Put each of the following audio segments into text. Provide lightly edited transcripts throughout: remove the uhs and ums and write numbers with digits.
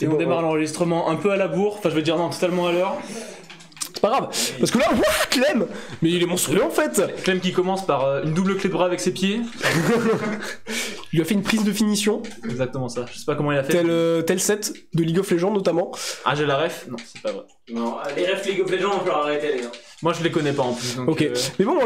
Et on démarre l'enregistrement un peu à la bourre, enfin je veux dire non, totalement à l'heure. C'est pas grave, parce que là, Clem, mais il est monstrueux en fait. Clem qui commence par une double clé de bras avec ses pieds. Il lui a fait une prise de finition. Exactement ça, je sais pas comment il a fait. Tel set de League of Legends notamment. Ah j'ai la ref? Non, c'est pas vrai. Non, les refs League of Legends, on peut leur arrêter les gars. Moi je les connais pas en plus. Donc, ok, mais bon,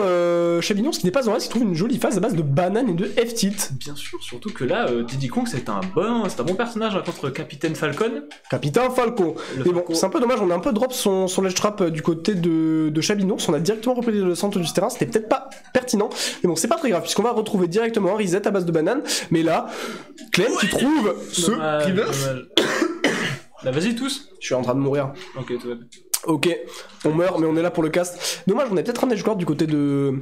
Chabignon, ce qui n'est pas en reste, il trouve une jolie phase à base de banane et de F-tilt. Bien sûr, surtout que là, Diddy Kong c'est un bon personnage hein, contre Capitaine Falcon. Capitaine Falcon. Mais bon, c'est un peu dommage, on a un peu drop son ledge trap du côté de Chabignon, on a directement repris le centre du terrain, c'était peut-être pas pertinent. Mais bon, c'est pas très grave, puisqu'on va retrouver directement un reset à base de banane. Mais là, Clem qui trouve ce reverse. Là, vas-y tous. Je suis en train de mourir. Ok, tout va bien. Ok, on meurt, mais on est là pour le cast. Dommage, on a peut-être un edge guard du côté de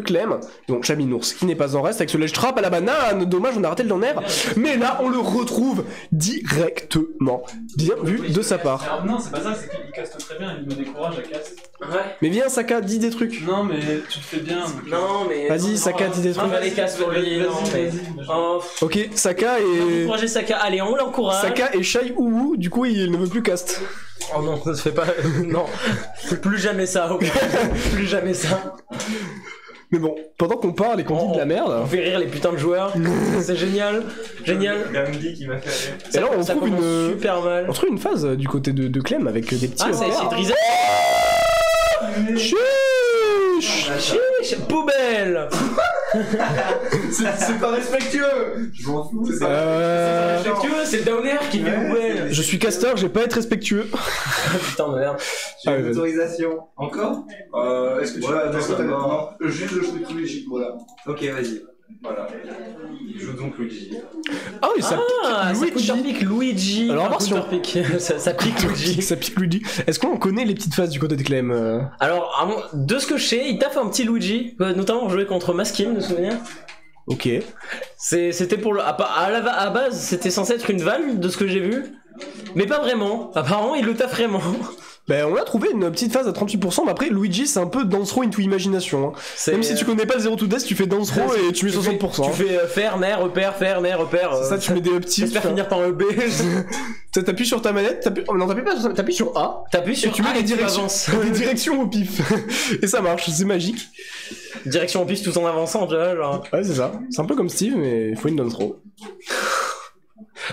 Clem. Donc Chabinours qui n'est pas en reste avec ce ledge trap à la banane. Dommage, on a raté le dernier. Mais là, on le retrouve directement. Bien vu de sa part. Alors, non, c'est pas ça, c'est qu'il caste très bien, il me décourage à cast. Ouais. Mais viens, Saka, dis des trucs. Non, mais tu te fais bien. Donc... Non, mais. Vas-y, Saka, dis des trucs. On va les casse pour lui. Vas-y. Oh. Ok, Saka et. Encourager Saka, allez, on l'encourage. Saka et Shai Ouou, du coup, il ne veut plus cast. Oh non, ça se fait pas. Non. Plus jamais ça, ok. Plus jamais ça. Mais bon, pendant qu'on parle et qu'on dit de la merde. On fait rire les putains de joueurs. C'est génial. Génial. Gamdi qui m'a fait rire. Et là, on ça trouve commence super mal. On trouve une phase du côté de Clem avec des petits. Ah, ça a essayé de riser. Chiche, poubelle. C'est pas respectueux. Je m'en fous. C'est respectueux, c'est le downer qui fait poubelle. Je suis caster, je vais pas être respectueux. Putain de merde. J'ai une autorisation. Encore Est-ce que tu as juste le truc Luigi, voilà. Ok, vas-y. Voilà. Joue donc Luigi. Ah oui, ça pique Luigi. Alors, on va voir si on... ça pique Luigi. Ça pique Luigi. Est-ce qu'on connaît les petites phases du côté de Clem Alors, de ce que je sais, il t'a fait un petit Luigi, notamment joué contre Maskim, de souvenir. Ok. C'était pour le. À la base, c'était censé être une vanne, de ce que j'ai vu. Mais pas vraiment. Apparemment, il le taffe vraiment. Ben, on a trouvé une petite phase à 38%, mais après, Luigi, c'est un peu dance throw into imagination. Hein. Même si tu connais pas le 0 to death, tu fais dance throw et tu mets 60%. Tu fais faire, nair, repère, faire, nair, repère. C'est ça, tu mets des petits. J'espère finir par EB. T'appuies sur ta manette, non, t'appuies sur A. T'appuies sur et tu mets A des directions au pif. Et ça marche, c'est magique. Direction au pif tout en avançant, tu vois, genre. Ouais, c'est ça. C'est un peu comme Steve, mais il faut une dance throw.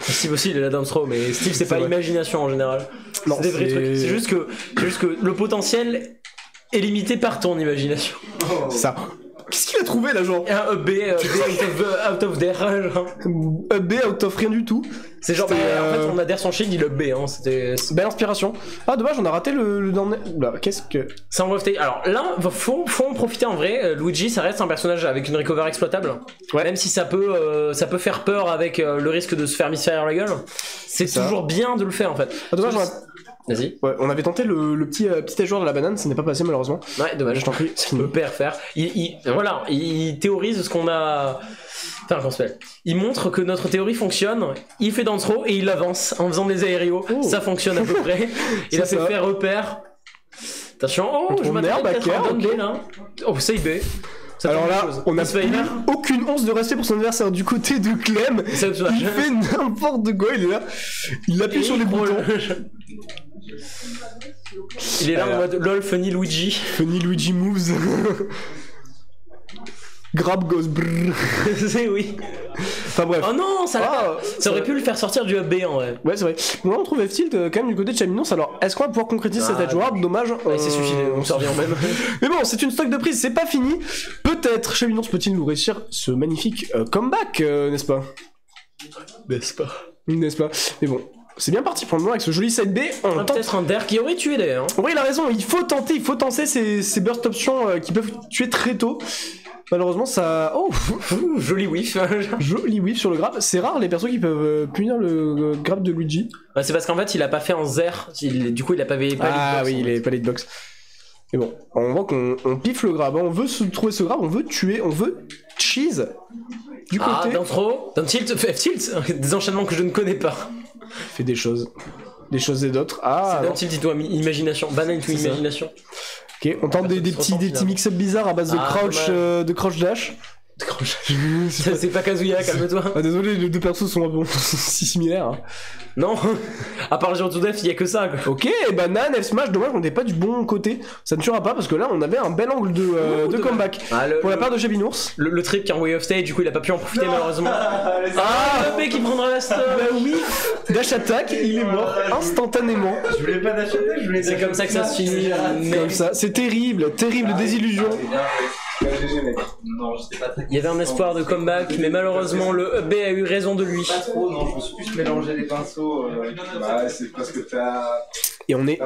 Steve aussi il est la dance throw, mais Steve c'est pas l'imagination en général. Non, c'est des vrais trucs. C'est juste que le potentiel est limité par ton imagination. Ça. Qu'est-ce qu'il a trouvé là, genre Un B out of there, genre. B out of rien du tout. C'est genre, en fait, on adhère son shield, il up B, hein. C'était. Belle inspiration. Ah, dommage, on a raté le dernier. Là, qu'est-ce que. C'est en breveté. Alors là, faut en profiter en vrai. Luigi, ça reste un personnage avec une recover exploitable. Ouais. Même si ça peut faire peur avec le risque de se faire misfire la gueule. C'est toujours bien de le faire en fait. Ah, dommage, Vas-y. Ouais, on avait tenté le petit joueur de la banane, ça n'est pas passé malheureusement. Ouais, dommage. Je t'en prie. Le père faire. Il théorise ce qu'on a. Enfin, comment ça s'appelle ? Il montre que notre théorie fonctionne. Il fait dance throw et il avance en faisant des aériaux. Oh. Ça fonctionne à peu près. Il a fait faire repère. Attention. Oh, je m'attends à un B là. Oh, c'est B. Alors là, on n'a aucune once de respect pour son adversaire du côté de Clem. Il fait n'importe quoi, il est là. Il appuie sur les boutons. Il est là en mode lol funny Luigi. Funny Luigi moves. Grab goes brrr. C'est oui. Enfin bref. Oh non, ça aurait pu le faire sortir du AB en vrai. Ouais, c'est vrai. Bon, là, on trouve F-Tilt quand même du côté de Chaminos. Alors, est-ce qu'on va pouvoir concrétiser cette edge guard ? Dommage. Ouais, c'est suffisant, on s'en revient même. Mais bon, c'est une stock de prise, c'est pas fini. Peut-être Chaminos peut-il nous réussir ce magnifique comeback, n'est-ce pas ? N'est-ce pas ? Mais bon. C'est bien parti pour le moment avec ce joli side B. On tente peut-être un der qui aurait tué d'ailleurs. Oui, il a raison, il faut tenter ces burst options qui peuvent tuer très tôt. Malheureusement, ça. Oh, joli whiff. Joli whiff sur le grab. C'est rare les persos qui peuvent punir le grab de Luigi. Ouais, c'est parce qu'en fait, il a pas fait en zer. Du coup, il a pas les Ah oui, il est pas les hitbox. Mais bon, on voit qu'on piffe le grab. On veut trouver ce grab, on veut tuer, on veut cheese. Du côté. D'un throw, d'un tilt, F-tilt, des enchaînements que je ne connais pas. Fait des choses et d'autres. Ah. C'est d'un tilt, dis-toi, imagination. Banane to imagination. Ok, on tente des petits mix-up bizarres à base de crouch dash. Ça, c'est pas Kazuya, calme-toi. Ah, désolé, les deux persos sont bon, si similaires. Hein. Non, à part Zero to Death, il y a que ça. Quoi. Ok, Banane, F Smash, dommage, on n'est pas du bon côté. Ça ne tuera pas parce que là, on avait un bel angle de comeback. Pour la part de Chabinours. Le trip qui est en way of stage, du coup, il a pas pu en profiter malheureusement. Le mec qui prendra la stop. Bah oui, dash attack, il est mort instantanément. Je voulais pas dash attack, je voulais. C'est comme ça que ça se finit. Comme ça, c'est terrible, terrible désillusion. Non, j'étais pas très. Il y avait un espoir de comeback, mais malheureusement le EB a eu raison de lui. Pas trop, non, je me suis plus mélangé les pinceaux. Bah, c'est parce que t'as. Et on est